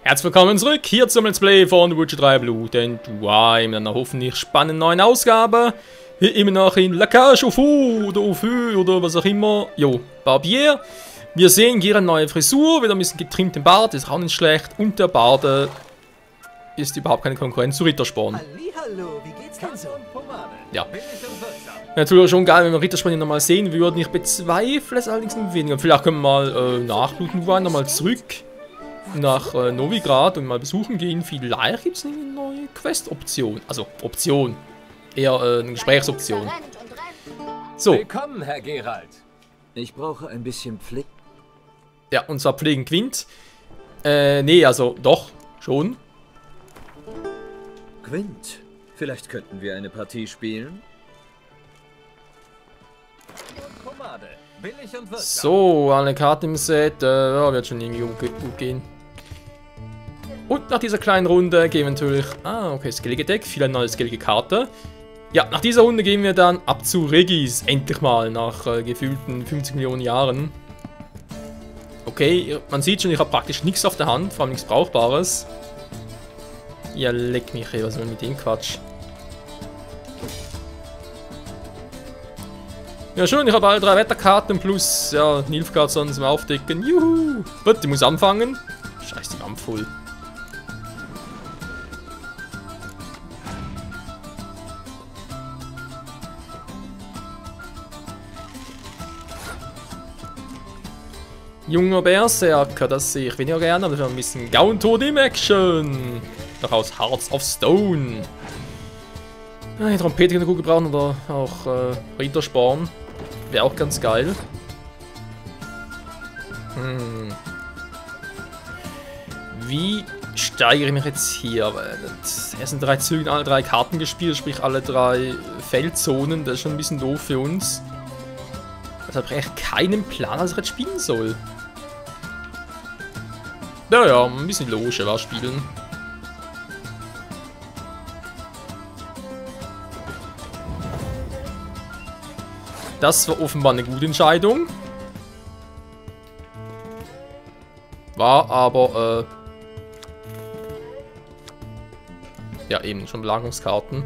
Herzlich willkommen zurück hier zum Let's Play von Witcher 3 Blut and Wine in einer hoffentlich spannenden neuen Ausgabe. Hier immer noch in La Cage au Fou oder au Feu oder was auch immer. Jo, Barbier. Wir sehen hier eine neue Frisur, wieder ein bisschen getrimmt im Bart, ist auch nicht schlecht. Und der Bade ist überhaupt keine Konkurrenz zu Rittersporn. Hallihallo, wie geht's denn so? Ja. Natürlich schon geil, wenn wir Rittersporn nochmal sehen würden. Ich bezweifle es allerdings ein wenig. Vielleicht können wir mal nachbluten, nochmal zurück nach Novigrad und mal besuchen gehen. Vielleicht gibt es eine neue Quest-Option. Also, Option. Eher eine Gesprächsoption. So. Willkommen, Herr Geralt. Ich brauche ein bisschen Pflege. Ja, und zwar Pflegen Quint. Nee, also doch, schon. Quint, vielleicht könnten wir eine Partie spielen? So, eine Karte im Set. Ja, wird schon irgendwie gut gehen. Und nach dieser kleinen Runde gehen wir natürlich... Ah, okay, Skellige Deck, viele neue Skellige Karte. Ja, nach dieser Runde gehen wir dann ab zu Regis. Endlich mal, nach gefühlten 50 Millionen Jahren. Okay, man sieht schon, ich habe praktisch nichts auf der Hand, vor allem nichts Brauchbares. Ja, leck mich, ey, was soll mit dem Quatsch? Ja, schön, ich habe alle 3 Wetterkarten plus, ja, Nilfgaard sonst zum Aufdecken. Juhu! Warte, ich muss anfangen. Scheiße, die Wand voll. Junger Berserker, das sehe ich weniger gerne, aber ein bisschen Gauntod im Action. Noch aus Hearts of Stone. Eine Trompete kann ich gut gebrauchen oder auch Rittersporn. Wäre auch ganz geil. Wie steigere ich mich jetzt hier? Es sind 3 Züge, alle 3 Karten gespielt, sprich alle 3 Feldzonen. Das ist schon ein bisschen doof für uns. Deshalb habe ich echt keinen Plan, was ich jetzt spielen soll. Naja, ein bisschen logischer war spielen. Das war offenbar eine gute Entscheidung. War aber, ja, eben schon Belagerungskarten.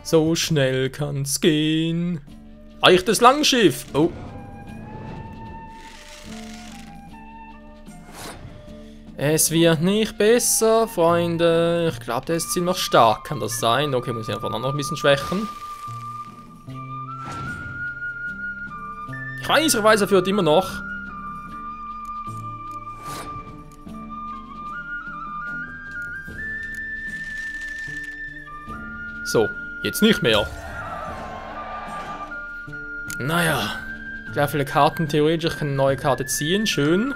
So schnell kann's gehen. Leichtes Langschiff. Oh. Es wird nicht besser, Freunde. Ich glaube, der ist ziemlich stark. Kann das sein? Okay, muss ich einfach noch ein bisschen schwächen. Ich weiß, er führt immer noch. So, jetzt nicht mehr. Naja. Gleich viele Karten. Theoretisch kann ich eine neue Karte ziehen. Schön.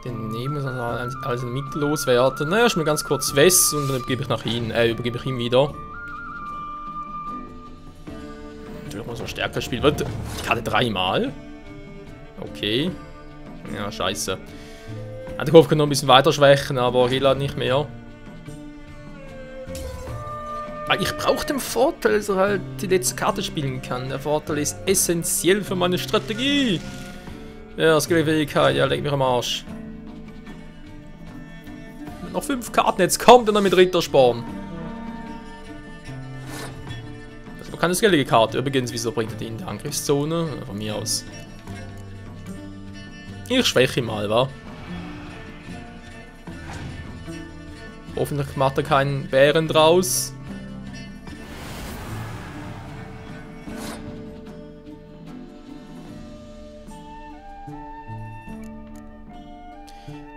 Daneben muss alles mittellos werden. Naja, ich mal ganz kurz Wess und dann übergebe ich nach ihn. Übergebe ich ihm wieder. Natürlich muss man stärker spielen. Wird die Karte 3-mal? Okay. Ja, scheiße. Der Kopf kann noch ein bisschen weiter schwächen, aber geht halt nicht mehr. Weil ich brauche den Vorteil, dass er halt die letzte Karte spielen kann. Der Vorteil ist essentiell für meine Strategie. Ja, Skillfähigkeit, ja, leg mich am Arsch. Noch 5 Karten, jetzt kommt er noch mit Rittersporn. Das ist aber keine skillige Karte. Übrigens, wieso bringt er die in die Angriffszone? Von mir aus. Ich schwäche mal, wa? Hoffentlich macht er keinen Bären draus.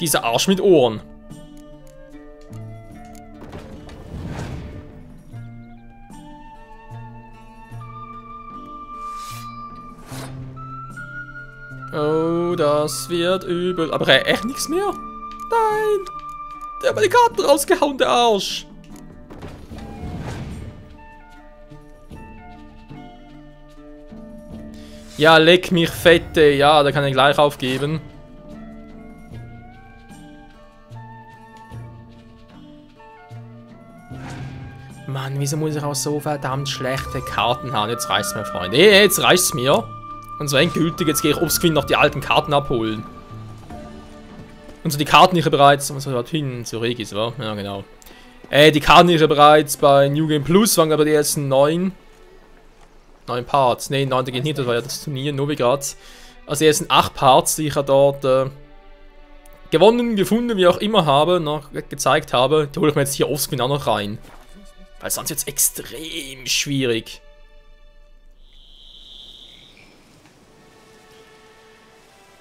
Dieser Arsch mit Ohren. Oh, das wird übel. Aber echt nichts mehr? Nein! Der hat meine Karten rausgehauen, der Arsch! Ja, leck mich fette. Ja, da kann ich gleich aufgeben. Mann, wieso muss ich auch so verdammt schlechte Karten haben? Jetzt reicht's mir, Freunde. Jetzt reicht's mir. Und so endgültig, jetzt gehe ich aufs Gewinn noch die alten Karten abholen. Und so die Karten, die ich bereits... Was soll hin? Zu Regis, wa? Ja, genau. Die Karten, die ich bereits bei New Game Plus waren aber die ersten 9 Parts. Ne, 9 geht nicht, das war ja das Turnier, Novigrad. Also die ersten 8 Parts, die ich ja dort gewonnen, gefunden, wie auch immer habe, noch gezeigt habe, die hole ich mir jetzt hier aufs Gewinn auch noch rein. Weil sonst jetzt extrem schwierig.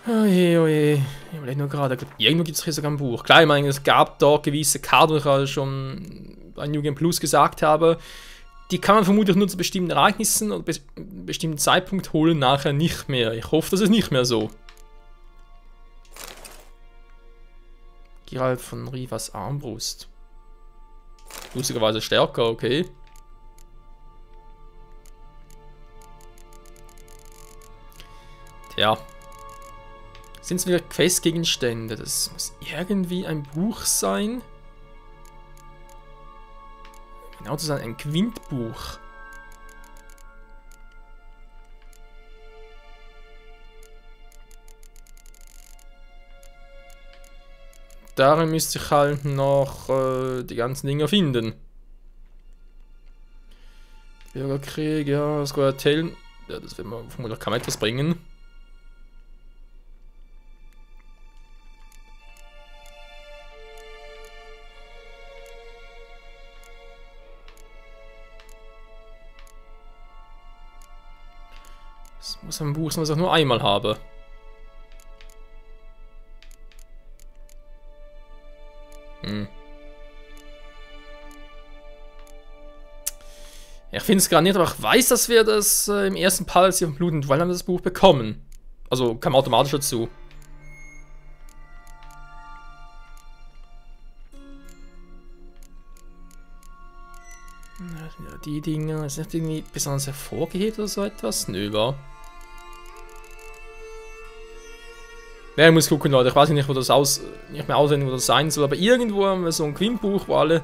Oje, oje. Ich überlege nur gerade, irgendwo gibt es hier sogar ein Buch. Klar, ich meine, es gab dort gewisse Karten, die ich ja schon bei New Game Plus gesagt habe. Die kann man vermutlich nur zu bestimmten Ereignissen oder einem bestimmten Zeitpunkt holen, nachher nicht mehr. Ich hoffe, das ist nicht mehr so. Geralt von Rivas Armbrust. Lustigerweise stärker, okay. Tja. Sind es wieder Questgegenstände? Das muss irgendwie ein Buch sein. Genau zu sein, ein Quintbuch. Darin müsste ich halt noch die ganzen Dinger finden. Bürgerkrieg, ja, das kann erzählen. Ja, das wird mir vermutlich kaum etwas bringen. Das muss ein Buch sein, was ich nur einmal habe. Ich finde es gar nicht, aber ich weiß, dass wir das im ersten Part, als wir vom Blut und Duell haben, das Buch bekommen. Also kam automatisch dazu. Ja, die Dinge, ist nicht irgendwie besonders hervorgehebt oder so etwas? Nö, war. Ja, ich muss gucken, Leute. Ich weiß nicht, wo das nicht mehr auswendig, wo das sein soll, aber irgendwo haben wir so ein Quintbuch, wo alle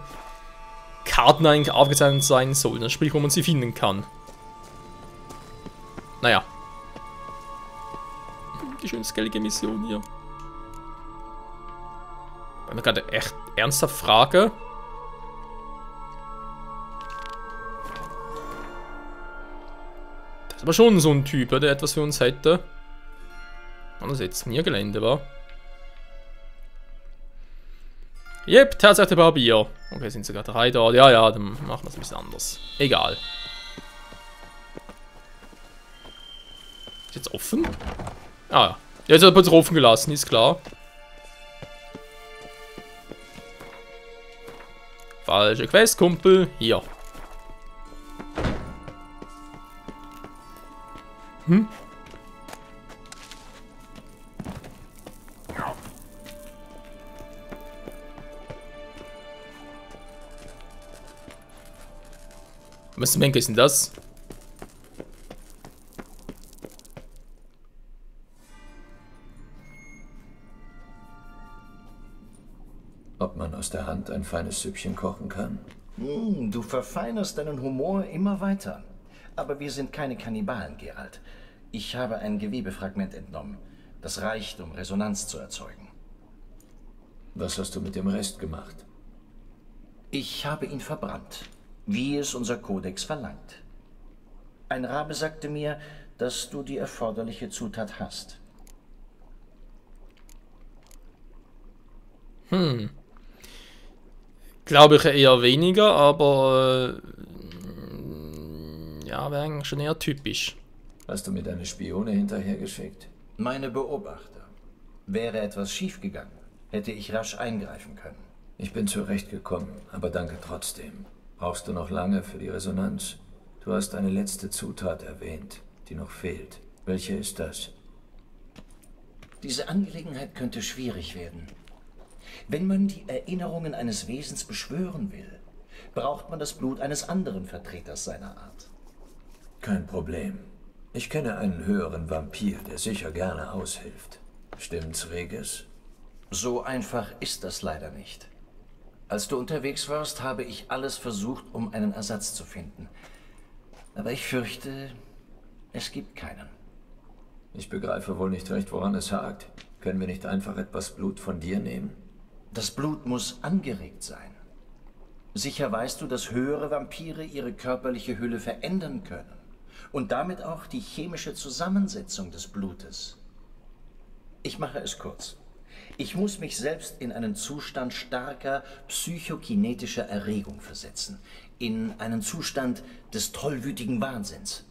Karten eigentlich aufgezeichnet sein sollen. Sprich, wo man sie finden kann. Naja. Die schön skellige Mission hier. Wenn ich gerade echt ernsthaft frage. Das ist aber schon so ein Typ, der etwas für uns hätte. Und das jetzt mir Gelände war. Jep, Tatsache Barbier. Okay, sind sogar 3 da. Ja, ja, dann machen wir es ein bisschen anders. Egal. Ist jetzt offen? Ah ja. Jetzt hat er es offen gelassen, ist klar. Falsche Quest, Kumpel. Hier. Hm? Was zum Henker ist denn das? Ob man aus der Hand ein feines Süppchen kochen kann? Du verfeinerst deinen Humor immer weiter. Aber wir sind keine Kannibalen, Geralt. Ich habe ein Gewebefragment entnommen. Das reicht, um Resonanz zu erzeugen. Was hast du mit dem Rest gemacht? Ich habe ihn verbrannt, wie es unser Kodex verlangt. Ein Rabe sagte mir, dass du die erforderliche Zutat hast. Glaube ich eher weniger, aber ja, wäre eigentlich schon eher typisch. Hast du mir deine Spione hinterhergeschickt? Meine Beobachter. Wäre etwas schiefgegangen, hätte ich rasch eingreifen können. Ich bin zurechtgekommen, aber danke trotzdem. Brauchst du noch lange für die Resonanz? Du hast eine letzte Zutat erwähnt, die noch fehlt. Welche ist das? Diese Angelegenheit könnte schwierig werden. Wenn man die Erinnerungen eines Wesens beschwören will, braucht man das Blut eines anderen Vertreters seiner Art. Kein Problem. Ich kenne einen höheren Vampir, der sicher gerne aushilft. Stimmt's, Regis? So einfach ist das leider nicht. Als du unterwegs warst, habe ich alles versucht, um einen Ersatz zu finden. Aber ich fürchte, es gibt keinen. Ich begreife wohl nicht recht, woran es hakt. Können wir nicht einfach etwas Blut von dir nehmen? Das Blut muss angeregt sein. Sicher weißt du, dass höhere Vampire ihre körperliche Hülle verändern können. Und damit auch die chemische Zusammensetzung des Blutes. Ich mache es kurz. Ich muss mich selbst in einen Zustand starker psychokinetischer Erregung versetzen. In einen Zustand des tollwütigen Wahnsinns.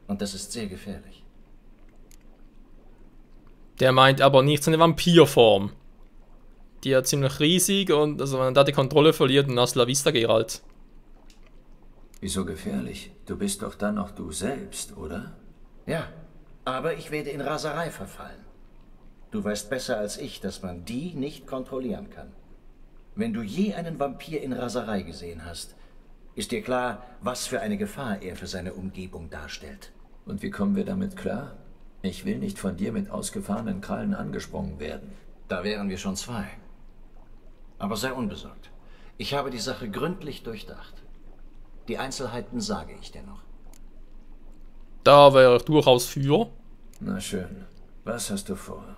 Und das ist sehr gefährlich. Der meint aber nicht seine Vampirform. Die ist ziemlich riesig und also wenn er da die Kontrolle verliert, dann hasta la vista, Geralt. Wieso gefährlich? Du bist doch dann noch du selbst, oder? Ja, aber ich werde in Raserei verfallen. Du weißt besser als ich, dass man die nicht kontrollieren kann. Wenn du je einen Vampir in Raserei gesehen hast, ist dir klar, was für eine Gefahr er für seine Umgebung darstellt. Und wie kommen wir damit klar? Ich will nicht von dir mit ausgefahrenen Krallen angesprungen werden. Da wären wir schon zwei. Aber sei unbesorgt. Ich habe die Sache gründlich durchdacht. Die Einzelheiten sage ich dir noch. Da wäre ich durchaus für. Na schön. Was hast du vor?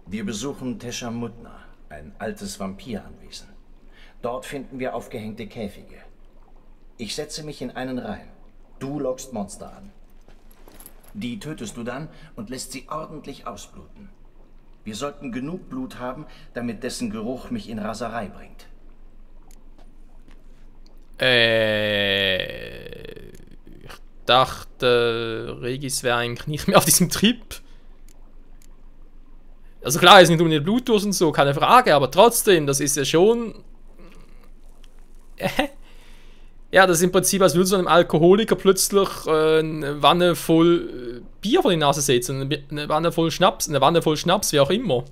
Wir besuchen Tesha Mutna, ein altes Vampiranwesen. Dort finden wir aufgehängte Käfige. Ich setze mich in einen rein. Du lockst Monster an. Die tötest du dann und lässt sie ordentlich ausbluten. Wir sollten genug Blut haben, damit dessen Geruch mich in Raserei bringt. Ich dachte, Regis wäre eigentlich nicht mehr auf diesem Trip. Also klar, ist nicht unbedingt Blutdurst und so, keine Frage, aber trotzdem, das ist ja schon... Ja, das ist im Prinzip, als würde so einem Alkoholiker plötzlich eine Wanne voll Bier vor die Nase setzen, eine Wanne voll Schnaps, wie auch immer.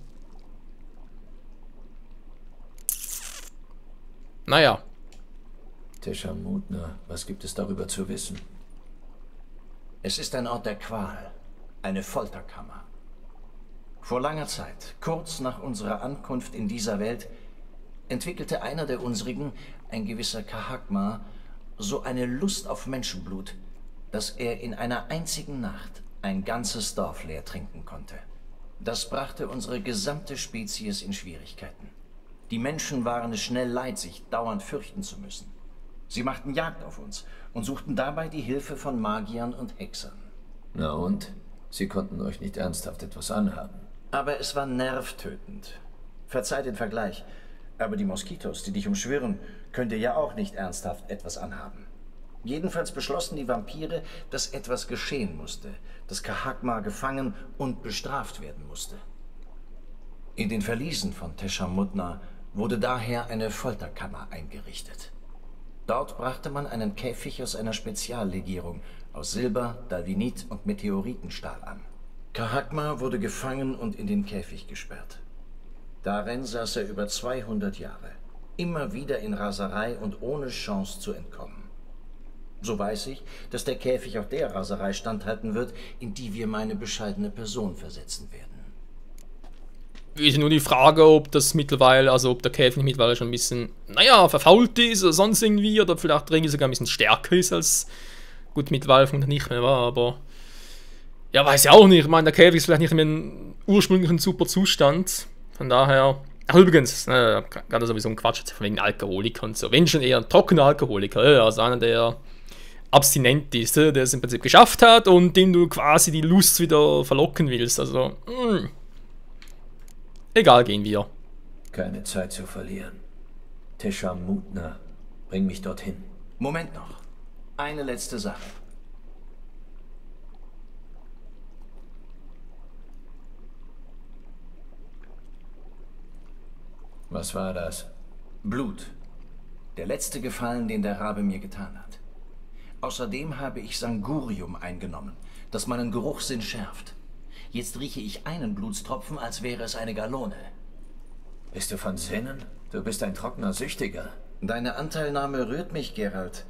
Naja. Tesha Mutna, was gibt es darüber zu wissen? Es ist ein Ort der Qual, eine Folterkammer. Vor langer Zeit, kurz nach unserer Ankunft in dieser Welt, entwickelte einer der unsrigen, ein gewisser Kahakma, so eine Lust auf Menschenblut, dass er in einer einzigen Nacht ein ganzes Dorf leer trinken konnte. Das brachte unsere gesamte Spezies in Schwierigkeiten. Die Menschen waren es schnell leid, sich dauernd fürchten zu müssen. Sie machten Jagd auf uns und suchten dabei die Hilfe von Magiern und Hexern. Na und? Sie konnten euch nicht ernsthaft etwas anhaben. Aber es war nervtötend. Verzeih den Vergleich, aber die Moskitos, die dich umschwirren, könnt ihr ja auch nicht ernsthaft etwas anhaben. Jedenfalls beschlossen die Vampire, dass etwas geschehen musste, dass Kahakma gefangen und bestraft werden musste. In den Verliesen von Tesha Mutna wurde daher eine Folterkammer eingerichtet. Dort brachte man einen Käfig aus einer Speziallegierung aus Silber, Dalvinit und Meteoritenstahl an. Kahakma wurde gefangen und in den Käfig gesperrt. Darin saß er über 200 Jahre, immer wieder in Raserei und ohne Chance zu entkommen. So weiß ich, dass der Käfig auch der Raserei standhalten wird, in die wir meine bescheidene Person versetzen werden. Ist nur die Frage, ob das mittlerweile, also ob der Käfig mittlerweile schon ein bisschen, naja, verfault ist oder sonst irgendwie, oder vielleicht irgendwie sogar ein bisschen stärker ist als, gut, mittlerweile nicht mehr war, aber ja, weiß ich auch nicht. Ich meine, der Käfig ist vielleicht nicht mehr im ursprünglichen super Zustand. Von daher. Ach, übrigens, gerade sowieso ein Quatsch wegen Alkoholiker und so. Wenn schon eher ein trockener Alkoholiker, also einer, der abstinent ist, der es im Prinzip geschafft hat und dem du quasi die Lust wieder verlocken willst. Also, egal, gehen wir. Keine Zeit zu verlieren. Tesha Mutna, bring mich dorthin. Moment noch. Eine letzte Sache. Was war das? Blut. Der letzte Gefallen, den der Rabe mir getan hat. Außerdem habe ich Sangurium eingenommen, das meinen Geruchssinn schärft. Jetzt rieche ich einen Blutstropfen, als wäre es eine Gallone. Bist du von Sinnen? Du bist ein trockener Süchtiger. Deine Anteilnahme rührt mich, Geralt.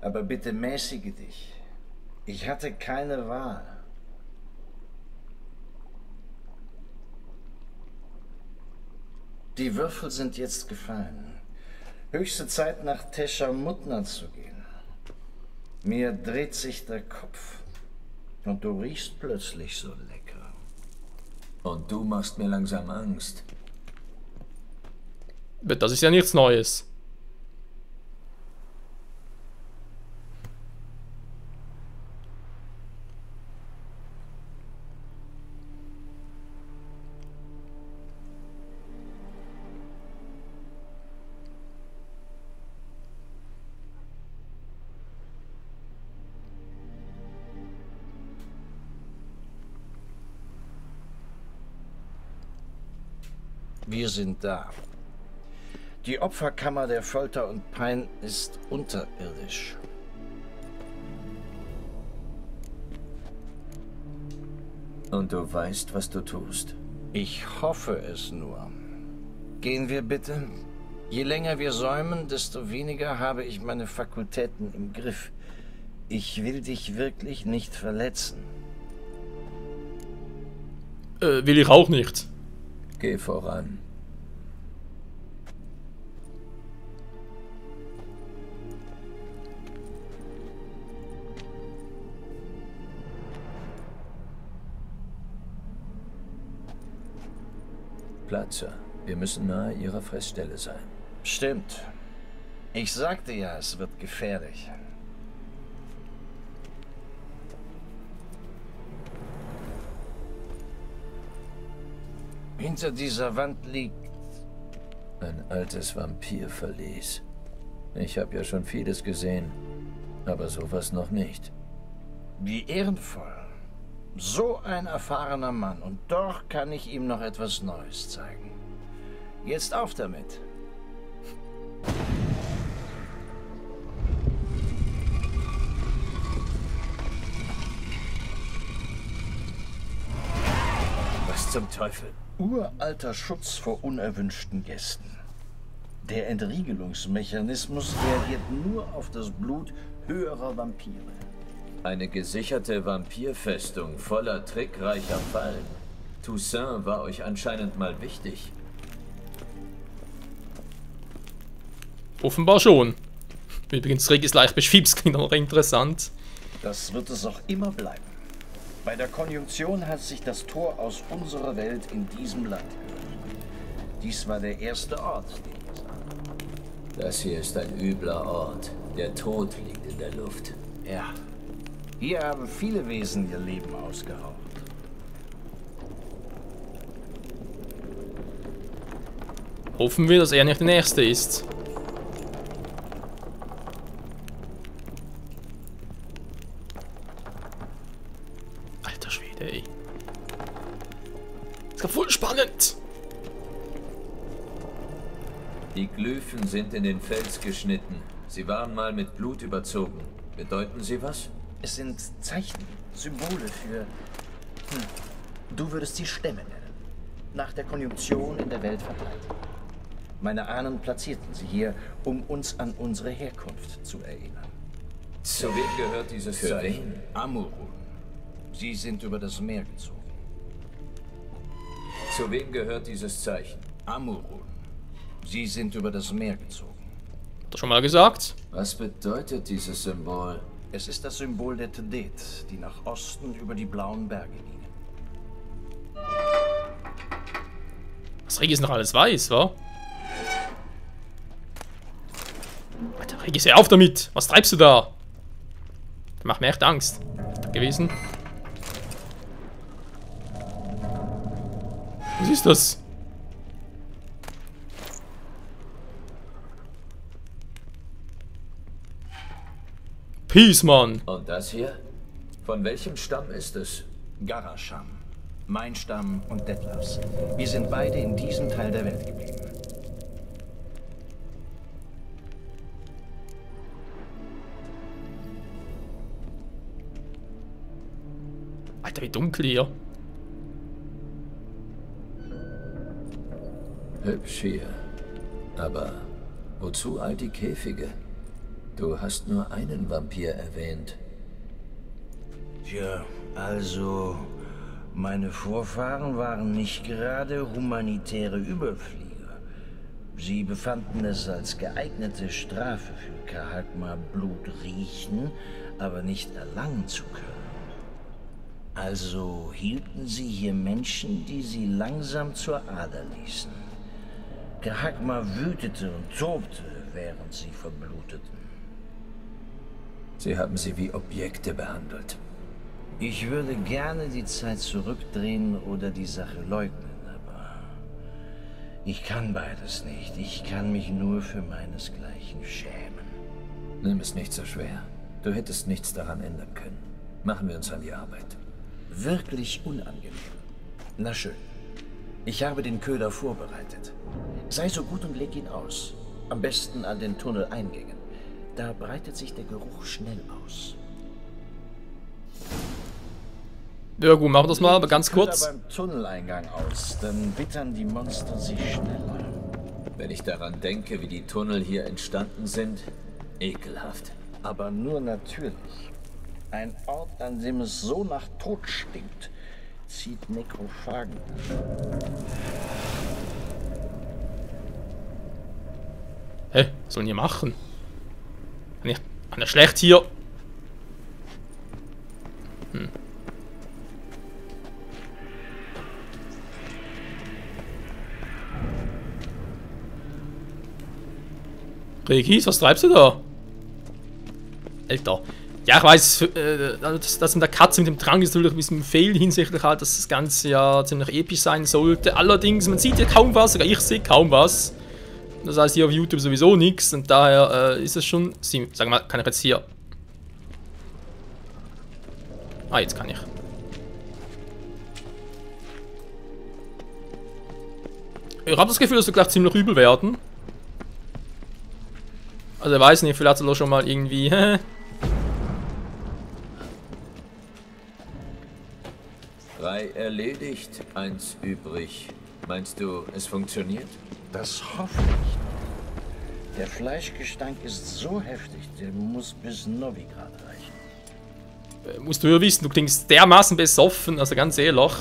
Aber bitte mäßige dich. Ich hatte keine Wahl. Die Würfel sind jetzt gefallen. Höchste Zeit, nach Teschamutna zu gehen. Mir dreht sich der Kopf. Und du riechst plötzlich so lecker. Und du machst mir langsam Angst. Das ist ja nichts Neues. Wir sind da. Die Opferkammer der Folter und Pein ist unterirdisch. Und du weißt, was du tust. Ich hoffe es nur. Gehen wir bitte. Je länger wir säumen, desto weniger habe ich meine Fakultäten im Griff. Ich will dich wirklich nicht verletzen. Will ich auch nicht. Geh voran. Platzer. Wir müssen nahe ihrer Fressstelle sein. Stimmt. Ich sagte ja, es wird gefährlich. Hinter dieser Wand liegt... Ein altes Vampirverlies. Ich habe ja schon vieles gesehen, aber sowas noch nicht. Wie ehrenvoll. So ein erfahrener Mann, und doch kann ich ihm noch etwas Neues zeigen. Jetzt auf damit. Was zum Teufel? Uralter Schutz vor unerwünschten Gästen. Der Entriegelungsmechanismus reagiert nur auf das Blut höherer Vampire. Eine gesicherte Vampirfestung voller trickreicher Fallen. Toussaint war euch anscheinend mal wichtig. Offenbar schon. Übrigens, Rick ist leicht beschwipst, klingt auch interessant. Das wird es auch immer bleiben. Bei der Konjunktion hat sich das Tor aus unserer Welt in diesem Land geöffnet. Dies war der erste Ort, den wir sahen. Das hier ist ein übler Ort. Der Tod liegt in der Luft. Ja. Hier haben viele Wesen ihr Leben ausgehaucht. Hoffen wir, dass er nicht der Nächste ist. Alter Schwede, ey. Das ist voll spannend. Die Glyphen sind in den Fels geschnitten. Sie waren mal mit Blut überzogen. Bedeuten sie was? Es sind Zeichen, Symbole für... Du würdest sie Stämme nennen. Nach der Konjunktion in der Welt verteilt. Meine Ahnen platzierten sie hier, um uns an unsere Herkunft zu erinnern. Zu wem gehört dieses Zeichen? Amurun. Sie sind über das Meer gezogen. Zu wem gehört dieses Zeichen? Amurun. Sie sind über das Meer gezogen. Hat er schon mal gesagt? Was bedeutet dieses Symbol? Es ist das Symbol der Tedet, die nach Osten über die blauen Berge gingen. Was Rick ist noch alles weiß, wa? Alter, Rick, hör auf damit! Was treibst du da? Das macht mir echt Angst. Gewesen. Was ist das? Peace, Mann! Und das hier? Von welchem Stamm ist es? Garasham. Mein Stamm und Detlefs. Wir sind beide in diesem Teil der Welt geblieben. Alter, wie dunkel hier. Hübsch hier. Aber wozu all die Käfige? Du hast nur einen Vampir erwähnt. Tja, also... Meine Vorfahren waren nicht gerade humanitäre Überflieger. Sie befanden es als geeignete Strafe für Kahagma, Blut riechen, aber nicht erlangen zu können. Also hielten sie hier Menschen, die sie langsam zur Ader ließen. Kahagma wütete und tobte, während sie verbluteten. Sie haben sie wie Objekte behandelt. Ich würde gerne die Zeit zurückdrehen oder die Sache leugnen, aber ich kann beides nicht. Ich kann mich nur für meinesgleichen schämen. Nimm es nicht so schwer. Du hättest nichts daran ändern können. Machen wir uns an die Arbeit. Wirklich unangenehm. Na schön. Ich habe den Köder vorbereitet. Sei so gut und leg ihn aus. Am besten an den Tunneleingängen. Da breitet sich der Geruch schnell aus. Ja gut, machen wir das mal, aber ganz kurz. Beim Tunneleingang aus, dann wittern die Monster sich schneller. Wenn ich daran denke, wie die Tunnel hier entstanden sind, ekelhaft. Aber nur natürlich. Ein Ort, an dem es so nach Tod stinkt, zieht Nekrophagen an. Hä? Was sollen die machen? Kann er schlecht hier. Regis, was treibst du da? Alter. Ja, ich weiß, das mit der Katze mit dem Drang ist natürlich ein bisschen ein Fail hinsichtlich halt, dass das Ganze ja ziemlich episch sein sollte. Allerdings, man sieht ja kaum was, sogar ich sehe kaum was. Das heißt hier auf YouTube sowieso nichts und daher ist es schon... Sag mal, kann ich jetzt hier... Ah, jetzt kann ich. Ich habe das Gefühl, dass wir gleich ziemlich übel werden. Also ich weiß nicht, vielleicht soll er schon mal irgendwie... 3 erledigt, 1 übrig. Meinst du, es funktioniert? Das hoffe ich. Der Fleischgestank ist so heftig, der muss bis Novigrad reichen. Musst du ja wissen, du klingst dermaßen besoffen, also ganz ehrlich.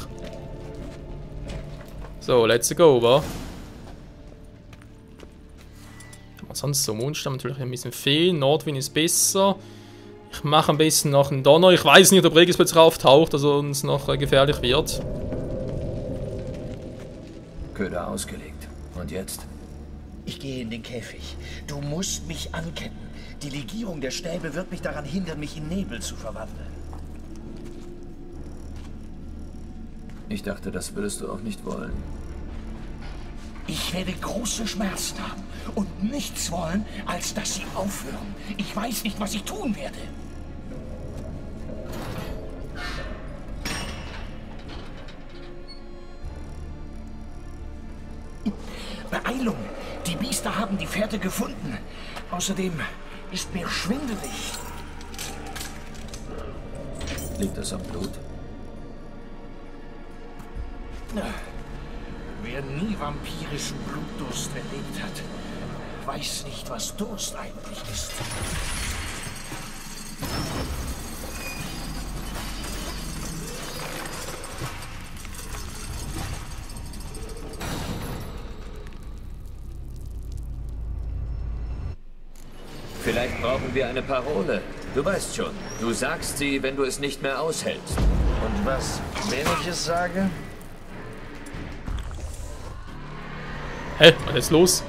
So, let's go, wa? Sonst so Monster natürlich ein bisschen fehlen. Nordwind ist besser. Ich mache am besten noch einen Donner. Ich weiß nicht, ob Regis plötzlich auftaucht, also uns noch gefährlich wird. Köder ausgelegt. Und jetzt? Ich gehe in den Käfig. Du musst mich anketten. Die Legierung der Stäbe wird mich daran hindern, mich in Nebel zu verwandeln. Ich dachte, das würdest du auch nicht wollen. Ich werde große Schmerzen haben und nichts wollen, als dass sie aufhören. Ich weiß nicht, was ich tun werde. Beeilung! Die Biester haben die Fährte gefunden. Außerdem ist mir schwindelig. Liegt das am Blut? Wer nie vampirischen Blutdurst erlebt hat, weiß nicht, was Durst eigentlich ist. Vielleicht brauchen wir eine Parole. Du weißt schon, du sagst sie, wenn du es nicht mehr aushältst. Und was, wenn ich es sage? Hä? Was ist jetzt los?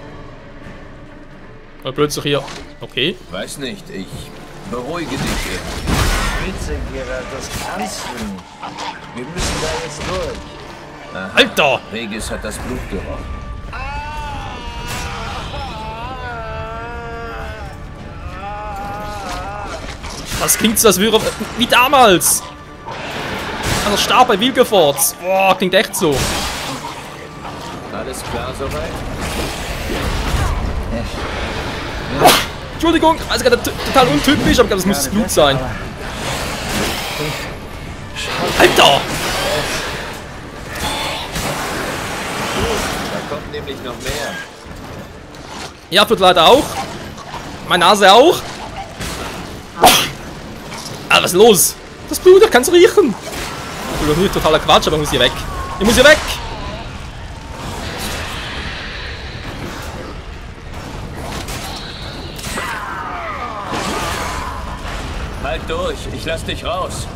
Oder plötzlich hier. Okay. Weiß nicht, ich beruhige dich irgendwie. Bitte, Geralt, das kannst du nicht. Wir müssen da jetzt durch. Aha. Alter! Regis hat das Blut gerochen. Das klingt so, als wäre wie damals. Also starb bei Wilgefortz. Boah, klingt echt so. Alles klar soweit? Entschuldigung, also gerade total untypisch, aber das muss das Blut sein. Alter! Da kommt nämlich noch mehr. Ja, tut leider auch. Meine Nase auch. Ah, was ist los? Das Blut, ich kann's riechen. Ich will doch nicht totaler Quatsch, aber ich muss hier weg. Ich muss hier weg! durch. Ich lass dich raus.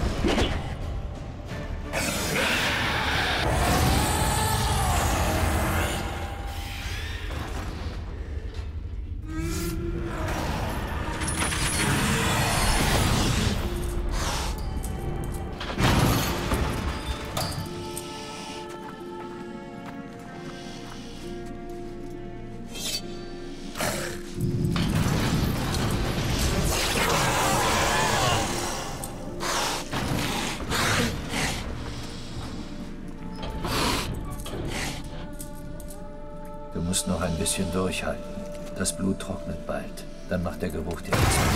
Du musst noch ein bisschen durchhalten. Das Blut trocknet bald. Dann macht der Geruch dir nichts mehr.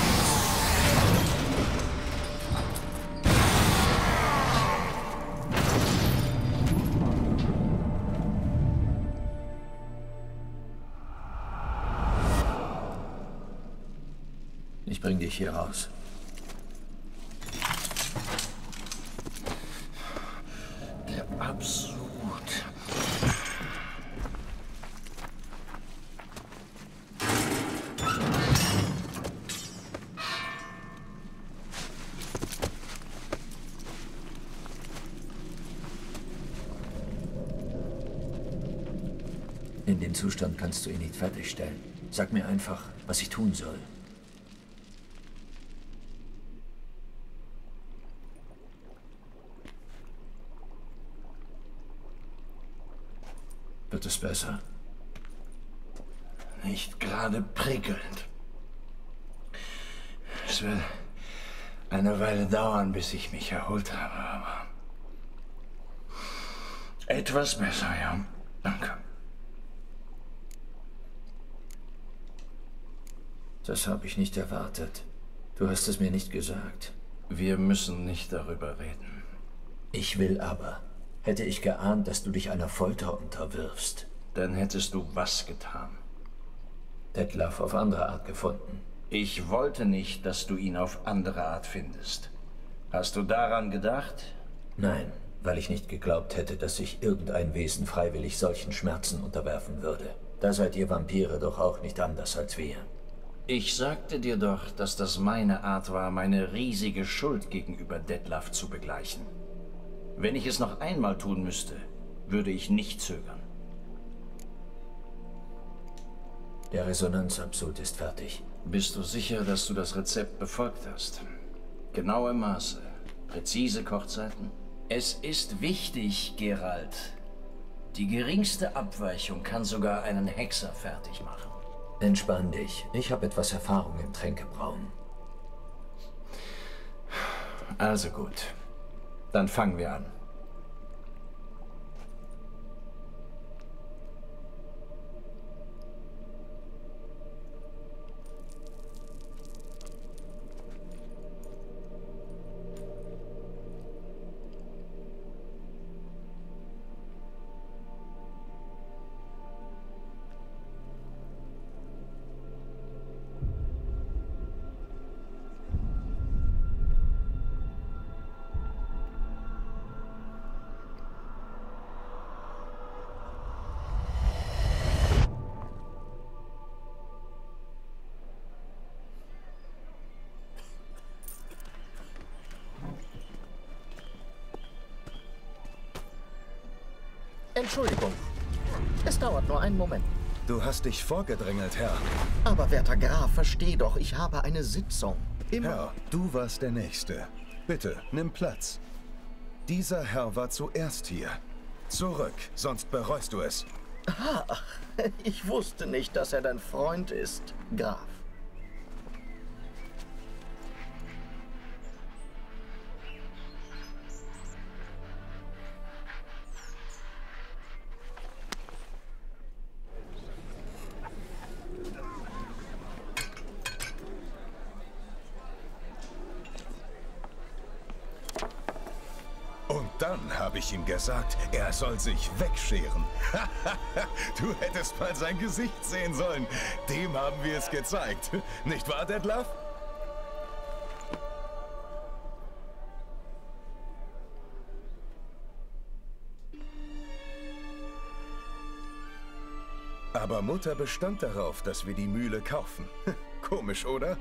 Ich bring dich hier raus. Der Absurd. In dem Zustand kannst du ihn nicht fertigstellen. Sag mir einfach, was ich tun soll. Wird es besser? Nicht gerade prickelnd. Es wird eine Weile dauern, bis ich mich erholt habe, aber etwas besser, ja. Danke. Das habe ich nicht erwartet. Du hast es mir nicht gesagt. Wir müssen nicht darüber reden. Ich will aber. Hätte ich geahnt, dass du dich einer Folter unterwirfst. Dann hättest du was getan? Detlef auf andere Art gefunden. Ich wollte nicht, dass du ihn auf andere Art findest. Hast du daran gedacht? Nein, weil ich nicht geglaubt hätte, dass sich irgendein Wesen freiwillig solchen Schmerzen unterwerfen würde. Da seid ihr Vampire doch auch nicht anders als wir. Ich sagte dir doch, dass das meine Art war, meine riesige Schuld gegenüber Detlef zu begleichen. Wenn ich es noch einmal tun müsste, würde ich nicht zögern. Der Resonanzabsud ist fertig. Bist du sicher, dass du das Rezept befolgt hast? Genaue Maße, präzise Kochzeiten? Es ist wichtig, Geralt. Die geringste Abweichung kann sogar einen Hexer fertig machen. Entspann dich. Ich habe etwas Erfahrung im Tränkebrauen. Also gut. Dann fangen wir an. Entschuldigung. Es dauert nur einen Moment. Du hast dich vorgedrängelt, Herr. Aber werter Graf, versteh doch, ich habe eine Sitzung. Herr, du warst der Nächste. Bitte, nimm Platz. Dieser Herr war zuerst hier. Zurück, sonst bereust du es. Ach, ich wusste nicht, dass er dein Freund ist, Graf. Und dann habe ich ihm gesagt, er soll sich wegscheren. Du hättest mal sein Gesicht sehen sollen. Dem haben wir es gezeigt. Nicht wahr, Detlef? Aber Mutter bestand darauf, dass wir die Mühle kaufen. Komisch, oder?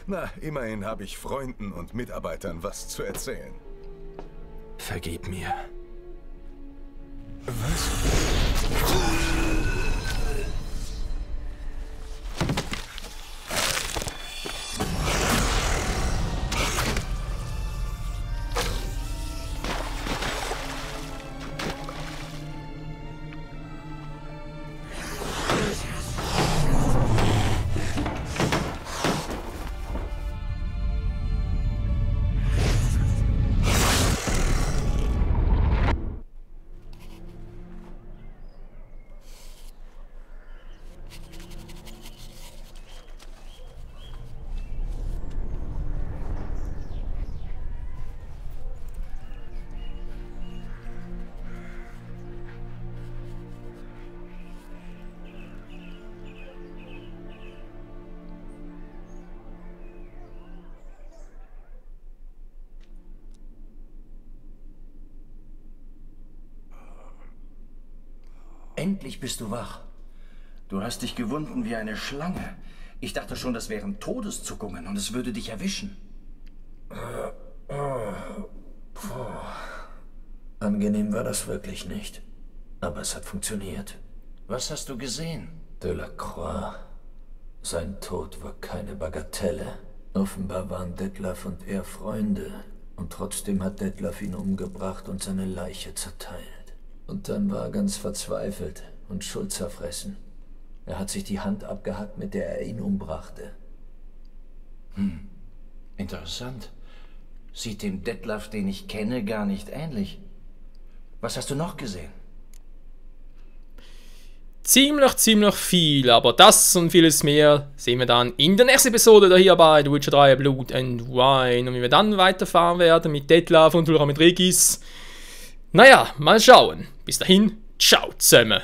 Na, immerhin habe ich Freunden und Mitarbeitern was zu erzählen. Vergib mir. Endlich bist du wach. Du hast dich gewunden wie eine Schlange. Ich dachte schon, das wären Todeszuckungen und es würde dich erwischen. Angenehm war das wirklich nicht. Aber es hat funktioniert. Was hast du gesehen? Delacroix. Sein Tod war keine Bagatelle. Offenbar waren Detlef und er Freunde. Und trotzdem hat Detlef ihn umgebracht und seine Leiche zerteilt. Und dann war er ganz verzweifelt und schuldzerfressen. Er hat sich die Hand abgehackt, mit der er ihn umbrachte. Interessant. Sieht dem Detlef, den ich kenne, gar nicht ähnlich. Was hast du noch gesehen? Ziemlich viel, aber das und vieles mehr sehen wir dann in der nächsten Episode hier bei The Witcher 3 Blood and Wine. Und wie wir dann weiterfahren werden mit Detlef und mit Regis. Naja, mal schauen. Bis dahin, ciao zusammen.